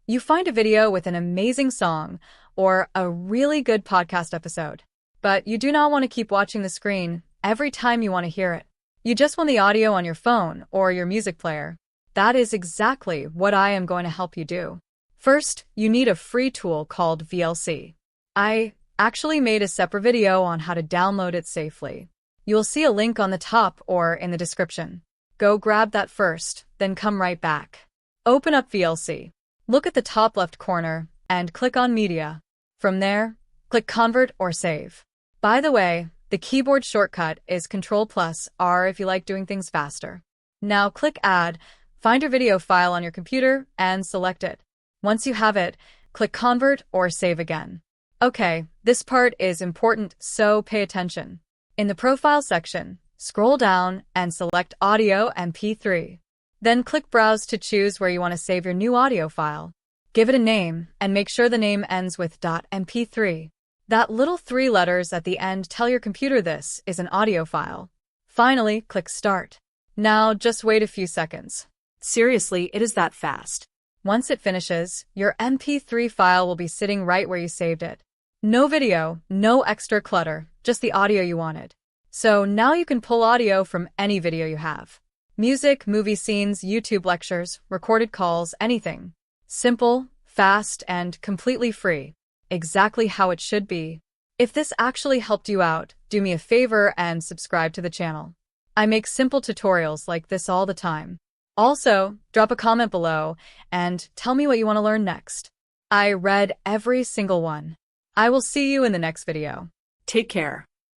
You find a video with an amazing song or a really good podcast episode, but you do not want to keep watching the screen every time you want to hear it. You just want the audio on your phone or your music player. That is exactly what I am going to help you do. First, you need a free tool called VLC. I actually made a separate video on how to download it safely. You'll see a link on the top or in the description. Go grab that first, then come right back. Open up VLC. Look at the top left corner and click on Media. From there, click Convert or Save. By the way, the keyboard shortcut is Ctrl+R if you like doing things faster. Now click Add, find your video file on your computer, and select it. Once you have it, click Convert or Save again. Okay, this part is important, so pay attention. In the Profile section, scroll down and select Audio MP3. Then click Browse to choose where you want to save your new audio file. Give it a name and make sure the name ends with .mp3. That little 3 letters at the end tell your computer this is an audio file. Finally, click Start. Now just wait a few seconds. Seriously, it is that fast. Once it finishes, your MP3 file will be sitting right where you saved it. No video, no extra clutter, just the audio you wanted. So now you can pull audio from any video you have. Music, movie scenes, YouTube lectures, recorded calls, anything. Simple, fast, and completely free. Exactly how it should be. If this actually helped you out, do me a favor and subscribe to the channel. I make simple tutorials like this all the time. Also, drop a comment below and tell me what you want to learn next. I read every single one. I will see you in the next video. Take care.